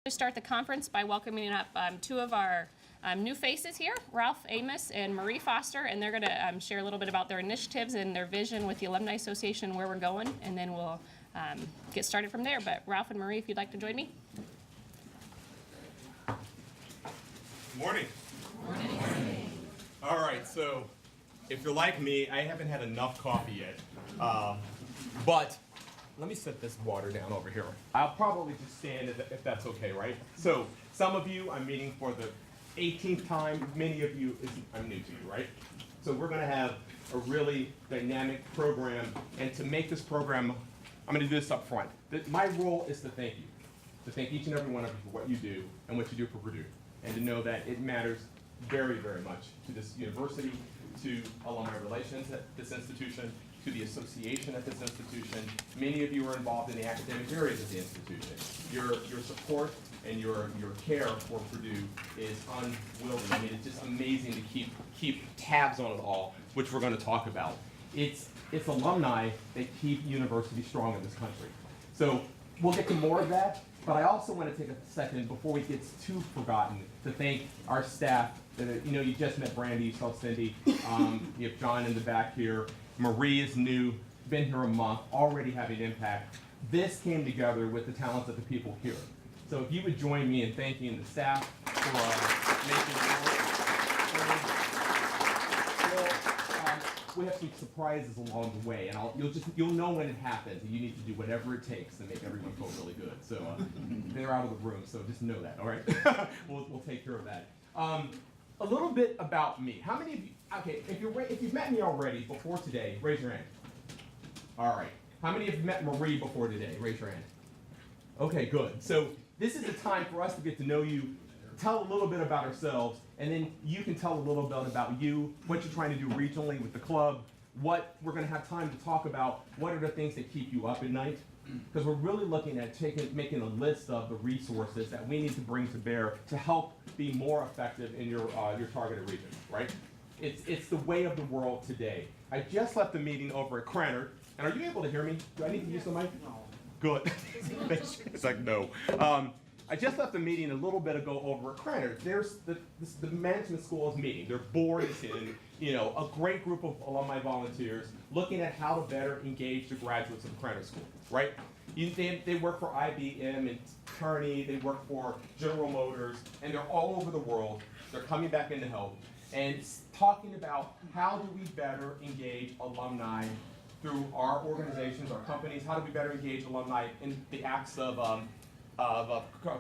To start the conference by welcoming up two of our new faces here, Ralph Amos and Marie Foster, and they're going to share a little bit about their initiatives and their vision with the Alumni Association and where we're going, and then we'll get started from there. But Ralph and Marie, if you'd like to join me. Good morning. Good morning. All right, so if you're like me, I haven't had enough coffee yet, but let me set this water down over here. I'll probably just stand if that's okay, right? So some of you I'm meeting for the 18th time. Many of you, I'm new to you, right? So we're going to have a really dynamic program. And to make this program, I'm going to do this up front. My role is to thank you, to thank each and every one of you for what you do and what you do for Purdue. And to know that it matters very, very much to this university, to alumni relations at this institution, to the association at this institution. Many of you are involved in the academic areas of the institution. Your support and your care for Purdue is unwielding. I mean, it's just amazing to keep tabs on it all, which we're going to talk about. It's alumni that keep universities strong in this country. So we'll get to more of that, but I also want to take a second before we get too forgotten to thank our staff. You just met Brandy, you saw Cindy, you have John in the back here. Marie is new, been here a month, already having impact. This came together with the talents of the people here. So if you would join me in thanking the staff for making it work. We have some surprises along the way, and you'll know when it happens, and you need to do whatever it takes to make everyone feel really good. So they're out of the room, so just know that, all right? We'll take care of that. A little bit about me. How many of you, okay, if you've met me already before today, raise your hand. All right. How many of you met Marie before today? Raise your hand. Okay, good. So this is a time for us to get to know you, tell a little bit about ourselves, and then you can tell a little bit about you, what you're trying to do regionally with the club, what we're going to have time to talk about, what are the things that keep you up at night, because we're really looking at making a list of the resources that we need to bring to bear to help be more effective in your targeted region, right? It's the way of the world today. I just left the meeting over at Cranard, and are you able to hear me? Do I need to use the mic? No. Good. It's like, no. I just left the meeting a little bit ago over at Cranard. There's the management school is meeting. Their board is in, a great group of alumni volunteers looking at how to better engage the graduates of Cranard School, right? They work for IBM and Kearney, they work for General Motors, and they're all over the world. They're coming back in to help and talking about how do we better engage alumni through our organizations, our companies. How do we better engage alumni in the acts of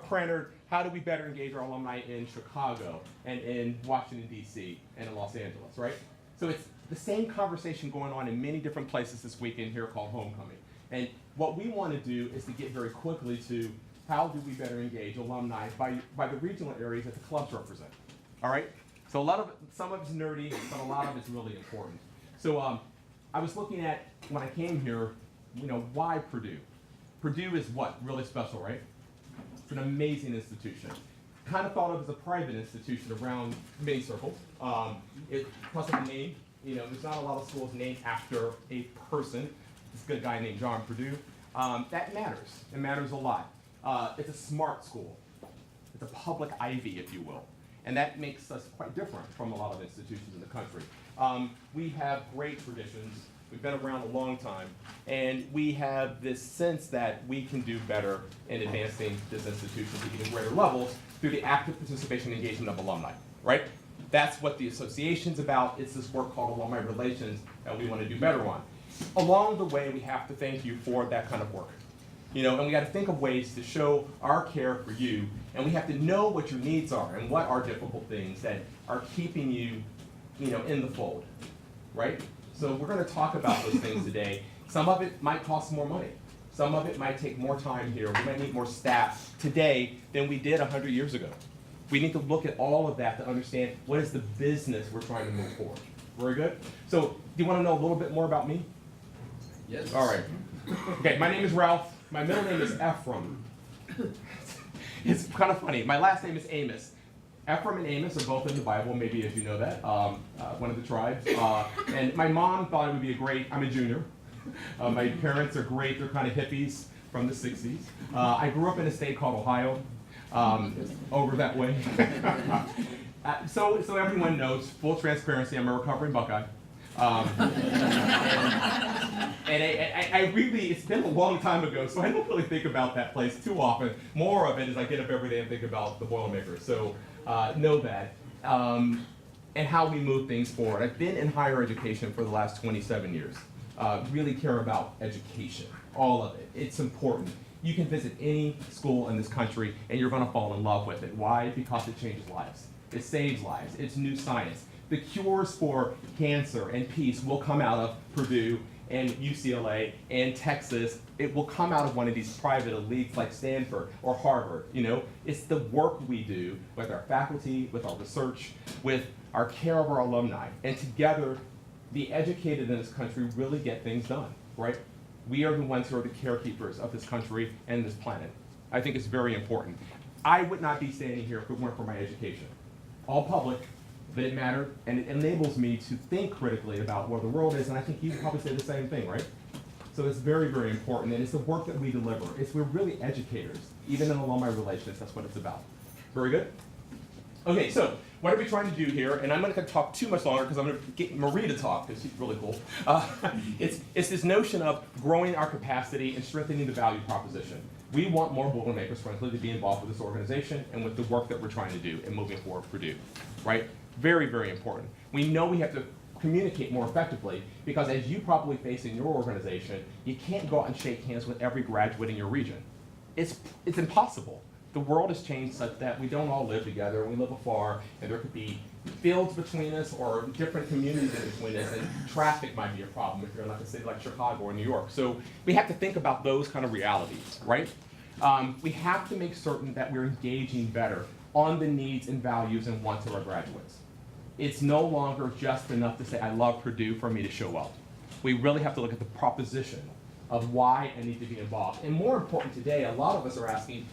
Cranard? How do we better engage our alumni in Chicago and in Washington, D.C. and in Los Angeles, right? So it's the same conversation going on in many different places this weekend here called Homecoming. And what we want to do is to get very quickly to how do we better engage alumni by the regional areas that the clubs represent, all right? So some of it's nerdy, but a lot of it's really important. So I was looking at, when I came here, why Purdue? Purdue is what? Really special, right? It's an amazing institution. Kind of thought of as a private institution around many circles. Plus of the name, there's not a lot of schools named after a person. This good guy named John Purdue. That matters. It matters a lot. It's a smart school. It's a public Ivy, if you will. And that makes us quite different from a lot of institutions in the country. We have great traditions. We've been around a long time. And we have this sense that we can do better in advancing this institution to even greater levels through the active participation and engagement of alumni, right? That's what the association's about. It's this work called alumni relations that we want to do better on. Along the way, we have to thank you for that kind of work. And we got to think of ways to show our care for you, and we have to know what your needs are and what are difficult things that are keeping you, in the fold, right? So we're going to talk about those things today. Some of it might cost more money. Some of it might take more time here. We might need more staff today than we did 100 years ago. We need to look at all of that to understand what is the business we're trying to move forward. Very good? So do you want to know a little bit more about me? Yes. All right. Okay, my name is Ralph. My middle name is Ephraim. It's kind of funny. My last name is Amos. Ephraim and Amos are both in the Bible, maybe as you know that, one of the tribes. And my mom thought it would be I'm a junior. My parents are great. They're kind of hippies from the 60s. I grew up in a state called Ohio. over that way. So everyone knows, full transparency, I'm a recovering Buckeye. I really, it's been a long time ago, so I don't really think about that place too often. More of it is I get up every day and think about the Boilermakers, so know that. And how we move things forward. I've been in higher education for the last 27 years. Really care about education, all of it. It's important. You can visit any school in this country and you're gonna fall in love with it. Why? Because it changes lives. It saves lives. It's new science. The cures for cancer and peace will come out of Purdue and UCLA and Texas. It will come out of one of these private elites like Stanford or Harvard. You know, it's the work we do with our faculty, with our research, with our care of our alumni. And together, the educated in this country really get things done, right? We are the ones who are the carekeepers of this country and this planet. I think it's very important. I would not be standing here if it weren't for my education. All public, but it mattered, and it enables me to think critically about where the world is, and I think you would probably say the same thing, right? So it's very, very important, and it's the work that we deliver. We're really educators, even in alumni relations, that's what it's about. Very good? Okay, so what are we trying to do here? And I'm not going to talk too much longer because I'm going to get Marie to talk because she's really cool. It's this notion of growing our capacity and strengthening the value proposition. We want more Boilermakers, frankly, to be involved with this organization and with the work that we're trying to do and moving forward Purdue, right? Very, very important. We know we have to communicate more effectively because as you probably face in your organization, you can't go out and shake hands with every graduate in your region. It's impossible. The world has changed such that we don't all live together, we live afar, and there could be fields between us or different communities in between us, and traffic might be a problem if you're in like a city like Chicago or New York. So we have to think about those kind of realities, right? We have to make certain that we're engaging better on the needs and values and wants of our graduates. It's no longer just enough to say, I love Purdue for me to show up. We really have to look at the proposition of why I need to be involved. And more important today, a lot of us are asking,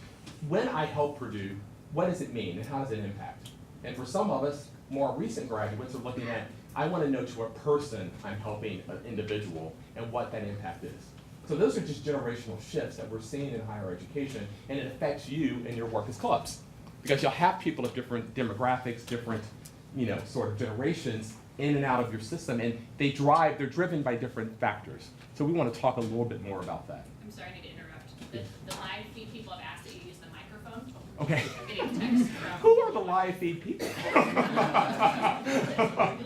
when I help Purdue, what does it mean and how does it impact? And for some of us, more recent graduates are looking at, I want to know to what person I'm helping an individual and what that impact is. So those are just generational shifts that we're seeing in higher education, and it affects you and your work as clubs. Because you'll have people of different demographics, different, sort of generations in and out of your system, and they're driven by different factors. So we want to talk a little bit more about that. I'm sorry, I need to interrupt. The live feed people have asked that you use the microphone. Okay. I'm getting texts from Who are the live feed people?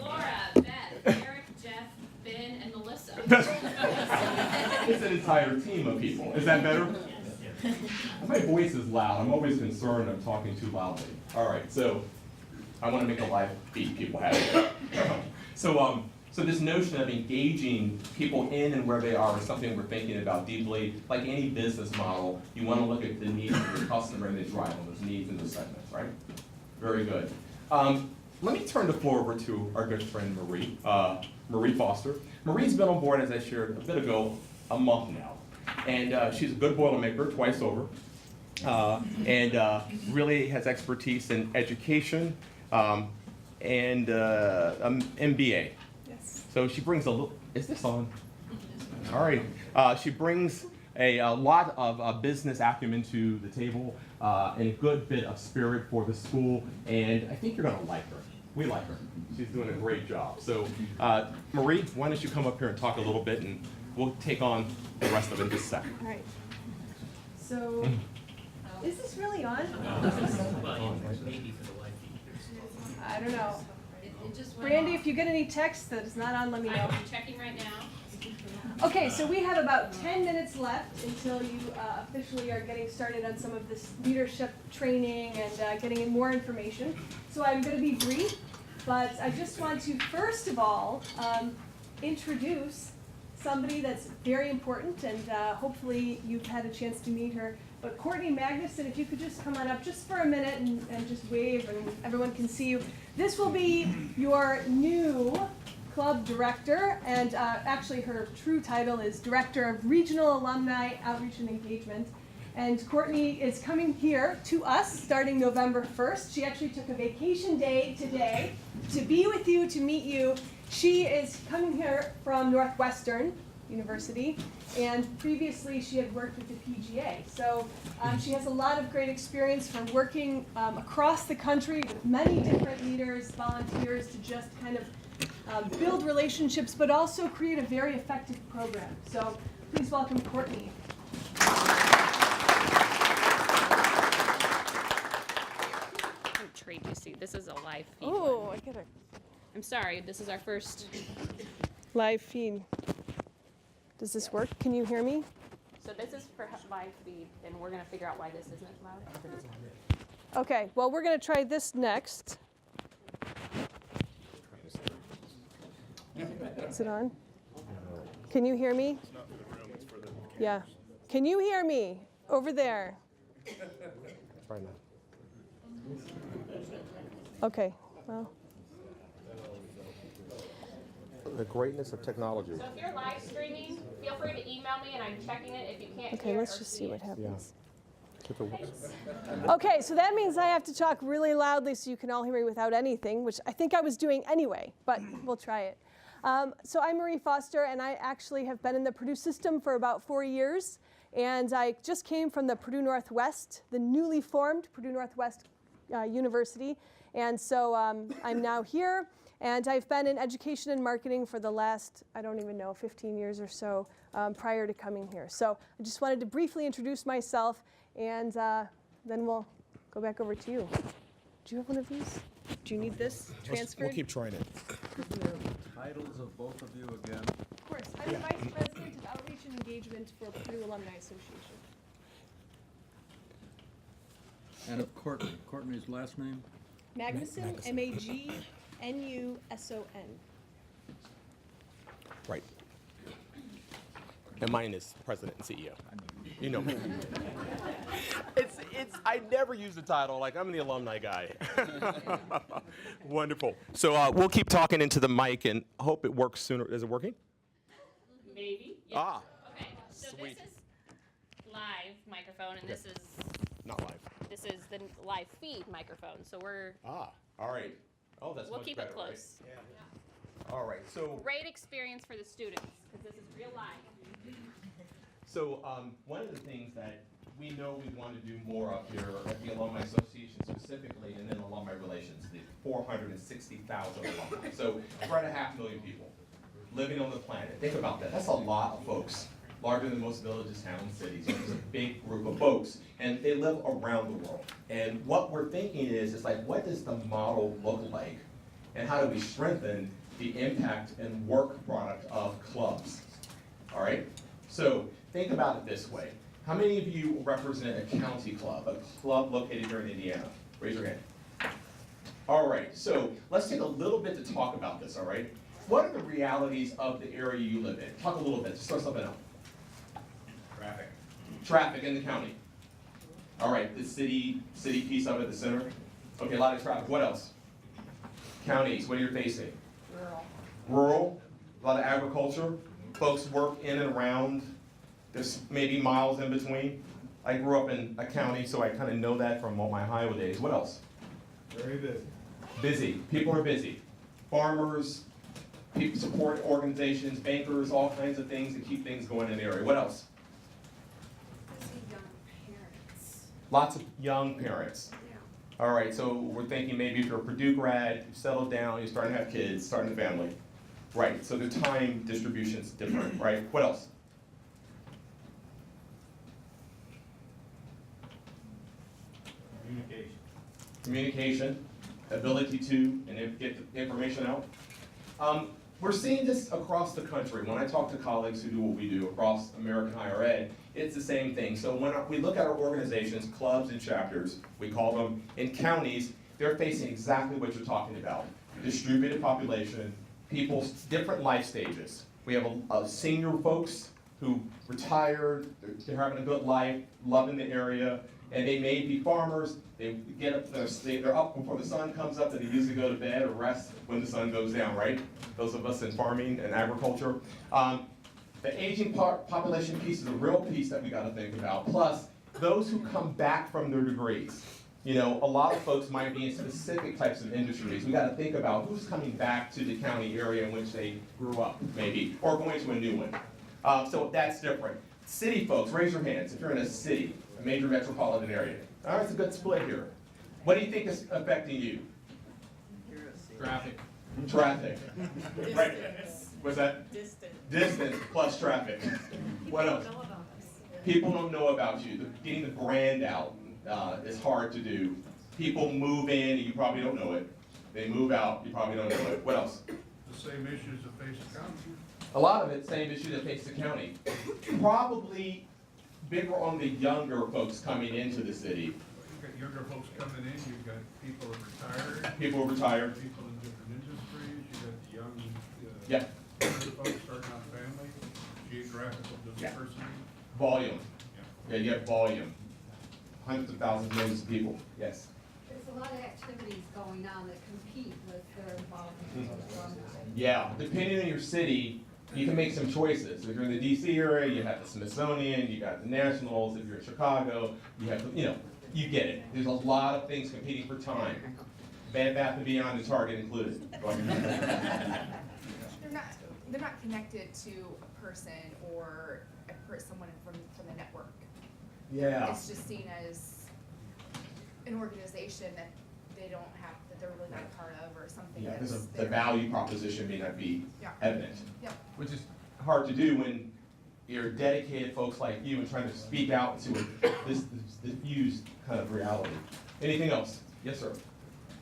Laura, Beth, Eric, Jeff, Ben, and Melissa. It's an entire team of people. Is that better? My voice is loud. I'm always concerned I'm talking too loudly. All right, so I want to make the live feed people happy. So this notion of engaging people in and where they are is something we're thinking about deeply. Like any business model, you want to look at the needs of your customer and then drive on those needs and those segments, right? Very good. Let me turn the floor over to our good friend Marie, Marie Foster. Marie's been on board, as I shared a bit ago, a month now. And she's a good Boilermaker twice over. And really has expertise in education and MBA. Yes. So she brings a little, is this on? All right. She brings a lot of business acumen to the table and a good bit of spirit for the school. And I think you're going to like her. We like her. She's doing a great job. So Marie, why don't you come up here and talk a little bit, and we'll take on the rest of it in just a second. All right. So, is this really on? Maybe for the live feed. I don't know. It just went Brandy, off. if you get any text that is not on, let me know. I'm checking right now. Okay, so we have about 10 minutes left until you officially are getting started on some of this leadership training and getting more information. So I'm going to be brief, but I just want to first of all introduce somebody that's very important, and hopefully you've had a chance to meet her. But Courtney Magnuson, if you could just come on up just for a minute and just wave and everyone can see you. This will be your new club director, and actually her true title is Director of Regional Alumni Outreach and Engagement. And Courtney is coming here to us starting November 1st. She actually took a vacation day today to be with you, to meet you. She is coming here from Northwestern University, and previously she had worked with the PGA. So she has a lot of great experience from working across the country with many different leaders, volunteers, to just kind of build relationships, but also create a very effective program. So please welcome Courtney. Trade you see. This is a live feed. Oh, I get it. I'm sorry. This is our first. Live feed. Does this work? Can you hear me? So this is for live feed, and we're gonna figure out why this isn't loud. Okay, well, we're going to try this next. Is it on? Can you hear me? It's not for the room, it's for the cameras. Yeah. Can you hear me over there? Try now. Okay, well, The greatness of technology. So if you're live streaming, feel free to email me, and I'm checking it if you can't okay, hear let's or just see see it. what happens. If it works. Okay, so that means I have to talk really loudly so you can all hear me without anything, which I think I was doing anyway, but we'll try it. So I'm Marie Foster, and I actually have been in the Purdue system for about 4 years, and I just came from the Purdue Northwest, the newly formed Purdue Northwest University, and so I'm now here, and I've been in education and marketing for the last, I don't even know, 15 years or so prior to coming here. So I just wanted to briefly introduce myself, and then we'll go back over to you. Do you have one of these? Do you need this transferred? We'll keep trying it. Titles of both of you again. Of course. I'm the Vice President of Outreach and Engagement for Purdue Alumni Association. And of Courtney's last name? Magnuson, Magnuson. Right. And mine is president and CEO. You know me. I never use the title, like I'm the alumni guy. Wonderful. So we'll keep talking into the mic and hope it works sooner. Is it working? Maybe. Yeah. Ah, Okay. So sweet. this is live microphone, and this is not live. the live feed microphone. So Ah, all right. Oh, that's we'll much keep better, it close. Right? All right. So Great experience for the students because this is real live. So one of the things that we know we want to do more of here at the Alumni Association specifically, and then alumni relations, the 460,000 alumni. So right 500,000 people living on the planet. Think about that. That's a lot of folks, larger than most villages, towns, cities. So it's a big group of folks, and they live around the world. And what we're thinking is like, what does the model look like, and how do we strengthen the impact and work product of clubs? All right. So think about it this way. How many of you represent a county club, a club located here in Indiana? Raise your hand. All right, so let's take a little bit to talk about this, all right? What are the realities of the area you live in? Talk a little bit, just throw something out. Traffic. Traffic in the county. All right, the city piece of it, the center. Okay, a lot of traffic. What else? Counties, what are you facing? Rural, a lot of agriculture. Folks work in and around. There's maybe miles in between. I grew up in a county, so I kind of know that from all my Iowa days. What else? Very busy. Busy. People are busy. Farmers, people support organizations, bankers, all kinds of things to keep things going in the area. What else? Young parents. Lots of young parents. Yeah. All right, so we're thinking maybe if you're a Purdue grad, you settled down, you're starting to have kids, starting a family. Right, so the time distribution's different, right? What else? Communication, ability to and get the information out. We're seeing this across the country. When I talk to colleagues who do what we do across American higher ed, it's the same thing. So when we look at our organizations, clubs and chapters, we call them, in counties, they're facing exactly what you're talking about. Distributed population, people's different life stages. We have a senior folks who retired, they're having a good life, loving the area, and they may be farmers. They get up, they're up before the sun comes up, and they usually go to bed or rest when the sun goes down, right? Those of us in farming and agriculture. The aging population piece is a real piece that we got to think about. Plus, those who come back from their degrees. You know, a lot of folks might be in specific types of industries. We got to think about who's coming back to the county area in which they grew up, maybe, or going to a new one. So that's different. City folks, raise your hands if you're in a city, a major metropolitan area. All right, it's a good split here. What do you think is affecting you? Traffic. Traffic. Right. What's that? Distance plus traffic. What else? People don't know about you. Getting the brand out is hard to do. People move in and you probably don't know it. They move out, you probably don't know it. What else? The same issues that face the county. A lot of it, same issue that faces the county. Probably bigger on the younger folks coming into the city. You've got younger folks coming in, you've got people who are retired, People retired. people in different industries, you've got the young, Yeah, younger folks starting out family, geographical Yeah. diversity. volume. Yeah. Yeah, you have volume. Hundreds of thousands, millions of people. Yes. There's a lot of activities going on that compete with their involvement with alumni. Yeah, depending on your city, you can make some choices. If you're in the DC area, you have the Smithsonian, you got the Nationals. If you're in Chicago, you have, you get it. There's a lot of things competing for time. Bed Bath & Beyond and Target included. They're not connected to a person or someone from the network. Yeah. It's just seen as an organization that they don't have, that they're really not a part of, or something Yeah, that's because the there. value proposition may not be Yeah. evident. Yeah. Which is hard to do when you're dedicated folks like you and trying to speak out to this diffused kind of reality. Anything else? Yes, sir.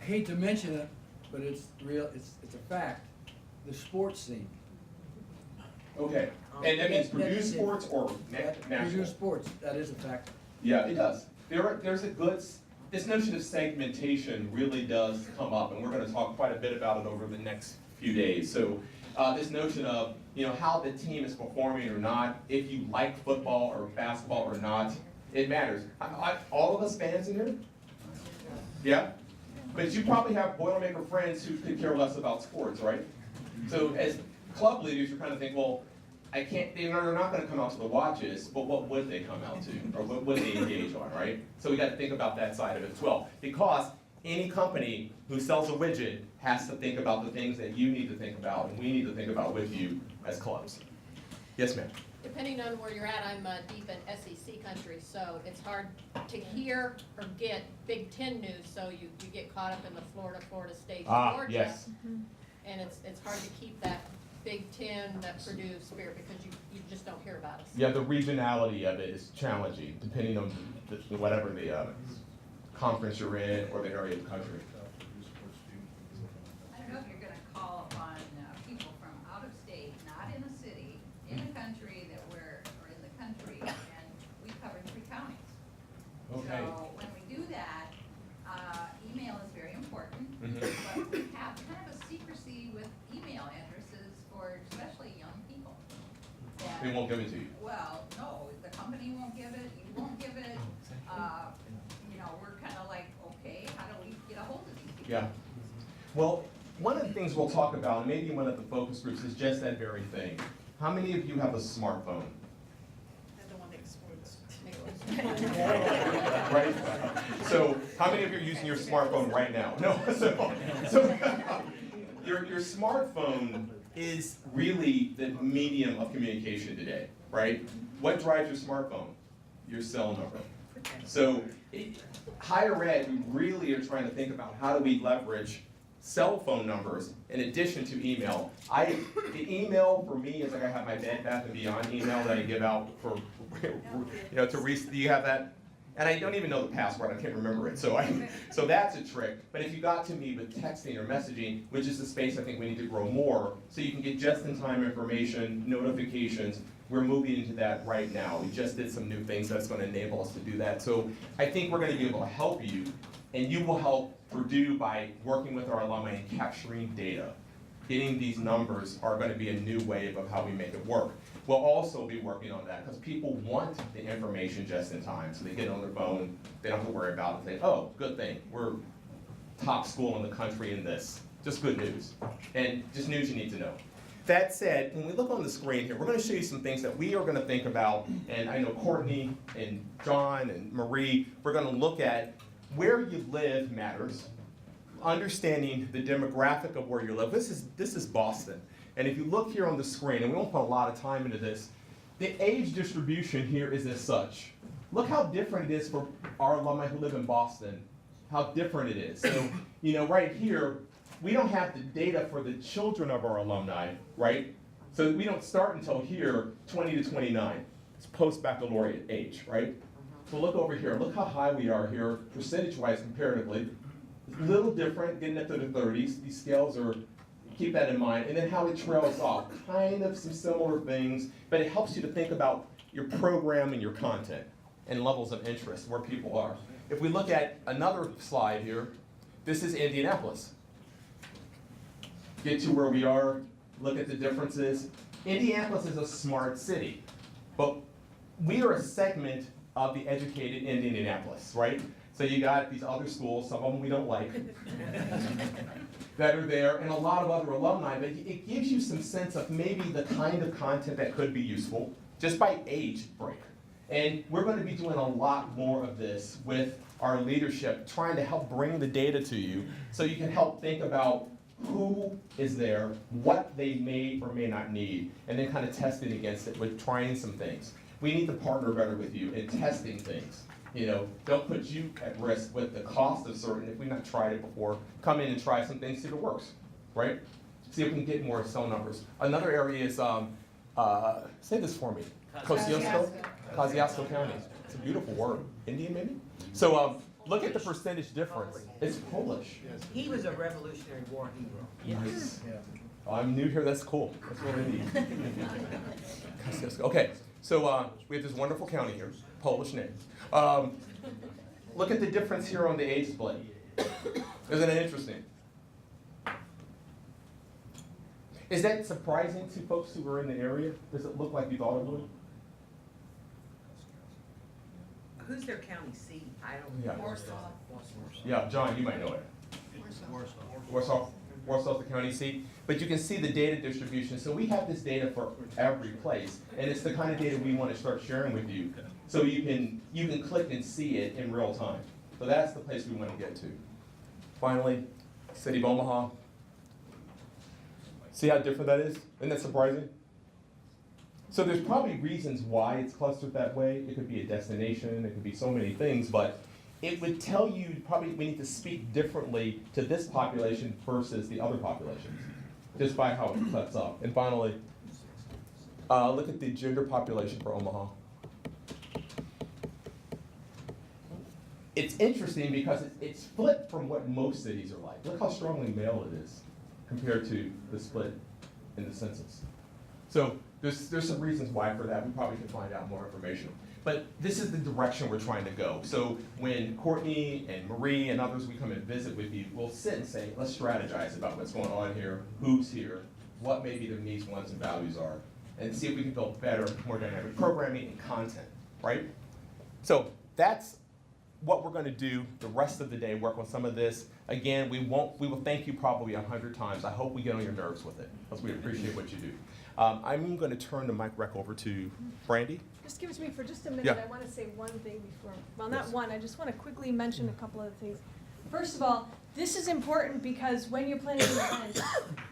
I hate to mention it, but it's real, it's a fact, the sports scene. Okay, and that means That Purdue is it. sports or Purdue national? sports, that is a fact. Yeah, it does. There's a good, this notion of segmentation really does come up, and we're gonna talk quite a bit about it over the next few days. So, this notion of, how the team is performing or not, if you like football or basketball or not, it matters. All of us fans in here? Yeah? But you probably have Boilermaker friends who could care less about sports, right? So as club leaders, you're kind of thinking, well, they're not gonna come out to the watches, but what would they come out to? Or what would they engage on, right? So we gotta think about that side of it as well. Because any company who sells a widget has to think about the things that you need to think about, and we need to think about with you as clubs. Yes, ma'am? Depending on where you're at, I'm deep in SEC country, so it's hard to hear or get Big Ten news, so you get caught up in the Florida State, Georgia. Yes. And it's hard to keep that Big Ten, that Purdue spirit, because you just don't hear about us. Yeah, the regionality of it is challenging, depending on whatever the conference you're in or the area of the country. I don't know if you're gonna call upon people from out of state, not in a city, in a country or in the country, and we cover 3 counties. Okay. So when we do that, email is very important, Mhm. but we have kind of a secrecy with email addresses for especially young people. that- They won't give it to you. Well, no, the company won't give it, you won't give it, we're kinda like, okay, how do we get a hold of these people? Yeah. Well, one of the things we'll talk about, maybe one of the focus groups, is just that very thing. How many of you have a smartphone? I'm the one that explodes. Right? So, how many of you are using your smartphone right now? No. So your smartphone is really the medium of communication today, right? What drives your smartphone? Your cell number. So, higher ed, we really are trying to think about how do we leverage cell phone numbers in addition to email. The email for me is like I have my Bed Bath & Beyond email that I give out for, do you have that? And I don't even know the password, I can't remember it, so that's a trick. But if you got to me with texting or messaging, which is the space I think we need to grow more, so you can get just-in-time information, notifications, we're moving into that right now. We just did some new things that's gonna enable us to do that. So I think we're gonna be able to help you, and you will help Purdue by working with our alumni and capturing data. Getting these numbers are gonna be a new wave of how we make it work. We'll also be working on that, because people want the information just in time, so they get it on their phone, they don't have to worry about it, they, oh, good thing, we're top school in the country in this. Just good news, and just news you need to know. That said, when we look on the screen here, we're gonna show you some things that we are gonna think about, and I know Courtney and John and Marie, we're gonna look at where you live matters, understanding the demographic of where you live. This is Boston. And if you look here on the screen, and we won't put a lot of time into this, the age distribution here is as such. Look how different it is for our alumni who live in Boston, how different it is. So, you know, right here, we don't have the data for the children of our alumni, right? So we don't start until here, 20 to 29. It's post-baccalaureate age, right? So look over here, look how high we are here, percentage-wise comparatively. It's a little different, getting up to the 30s. These scales are, keep that in mind. And then how it trails off, kind of some similar things, but it helps you to think about your program and your content and levels of interest, where people are. If we look at another slide here, this is Indianapolis. Get to where we are, look at the differences. Indianapolis is a smart city, but we are a segment of the educated in Indianapolis, right? So you got these other schools, some of them we don't like, that are there, and a lot of other alumni, but it gives you some sense of maybe the kind of content that could be useful, just by age break. And we're going to be doing a lot more of this with our leadership, trying to help bring the data to you so you can help think about who is there, what they may or may not need, and then kind of test it against it with trying some things. We need to partner better with you in testing things. You know, don't put you at risk with the cost of certain, if we've not tried it before, come in and try some things, see if it works, right? See if we can get more cell numbers. Another area is, say this for me, Kosciuszko County. It's a beautiful word. Indian, maybe? So look at the percentage difference. It's Polish. He was a Revolutionary War hero. Nice. Oh, I'm new here, that's cool. That's what I need. Kosciuszko. Okay, so we have this wonderful county here, Polish name. Look at the difference here on the age split. Isn't it interesting? Is that surprising to folks who are in the area? Does it look like you thought it would? Who's their county seat? I don't Yeah. know. Warsaw. Yeah, John, you might know it. Warsaw's the county seat. But you can see the data distribution. So we have this data for every place, and it's the kind of data we want to start sharing with you. So you can click and see it in real time. So that's the place we want to get to. Finally, City of Omaha. See how different that is? Isn't that surprising? So there's probably reasons why it's clustered that way. It could be a destination, it could be so many things, but it would tell you probably we need to speak differently to this population versus the other populations, just by how it cuts up. And finally, look at the gender population for Omaha. It's interesting because it's flipped from what most cities are like. Look how strongly male it is compared to the split in the census. So there's some reasons why for that. We probably can find out more information. But this is the direction we're trying to go. So when Courtney and Marie and others, we come and visit with you, we'll sit and say, let's strategize about what's going on here, who's here, what maybe their needs, wants, and values are, and see if we can build better, more dynamic programming and content, right? So that's what we're going to do the rest of the day, work on some of this. Again, we will thank you probably 100 times. I hope we get on your nerves with it, because we appreciate what you do. I'm going to turn the mic back over to Brandy. Just give it to me for just a minute. Yeah. I want to say one thing before, well, not one, I just want to quickly mention a couple of things. First of all, this is important because when you're planning an event,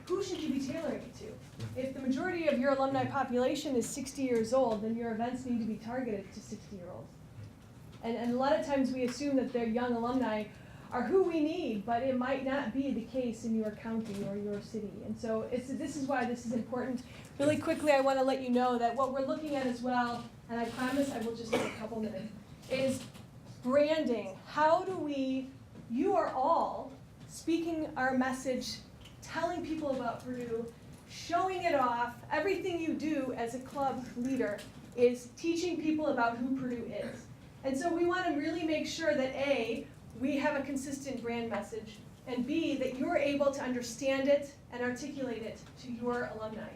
who should you be tailoring it to? If the majority of your alumni population is 60 years old, then your events need to be targeted to 60-year-olds. And a lot of times we assume that their young alumni are who we need, but it might not be the case in your county or your city. And so this is why this is important. Really quickly, I want to let you know that what we're looking at as well, and I promise I will just take a couple minutes, is branding. How do you are all speaking our message, telling people about Purdue, showing it off. Everything you do as a club leader is teaching people about who Purdue is. And so we want to really make sure that A, we have a consistent brand message, and B, that you're able to understand it and articulate it to your alumni.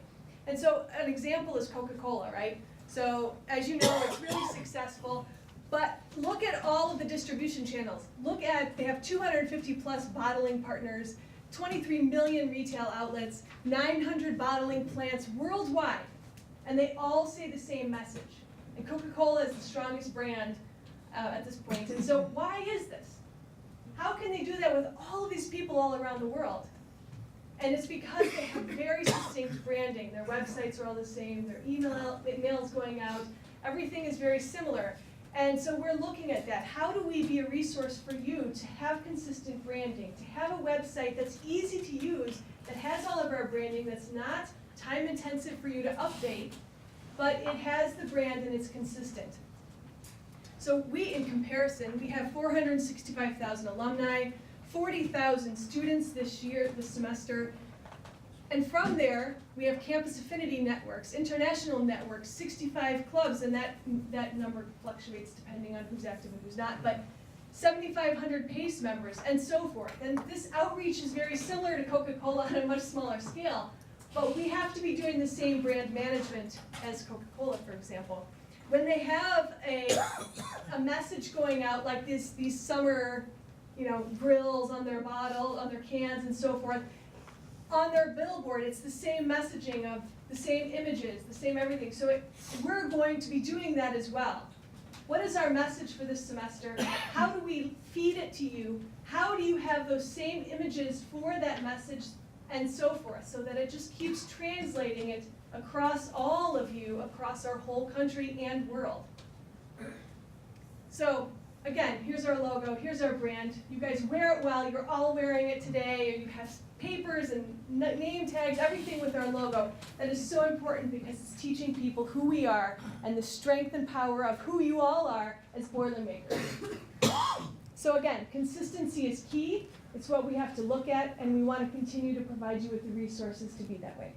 And so an example is Coca-Cola, right? So as you know, it's really successful, but look at all of the distribution channels. Look at, they have 250 plus bottling partners, 23 million retail outlets, 900 bottling plants worldwide, and they all say the same message. And Coca-Cola is the strongest brand at this point. And so why is this? How can they do that with all of these people all around the world? And it's because they have very distinct branding. Their websites are all the same, their emails going out, everything is very similar. And so we're looking at that. How do we be a resource for you to have consistent branding, to have a website that's easy to use, that has all of our branding, that's not time intensive for you to update, but it has the brand and it's consistent. So we, in comparison, we have 465,000 alumni, 40,000 students this semester, and from there, we have campus affinity networks, international networks, 65 clubs, and that number fluctuates depending on who's active and who's not, but 7,500 PACE members, and so forth. And this outreach is very similar to Coca-Cola on a much smaller scale, but we have to be doing the same brand management as Coca-Cola, for example. When they have a message going out like these summer, grills on their bottle, on their cans and so forth, on their billboard, it's the same messaging of the same images, the same everything. So we're going to be doing that as well. What is our message for this semester? How do we feed it to you? How do you have those same images for that message and so forth, so that it just keeps translating it across all of you, across our whole country and world. So again, here's our logo, here's our brand. You guys wear it well, you're all wearing it today, or you have papers and name tags, everything with our logo. That is so important because it's teaching people who we are and the strength and power of who you all are as Boilermakers. So again, consistency is key. It's what we have to look at, and we want to continue to provide you with the resources to be that way.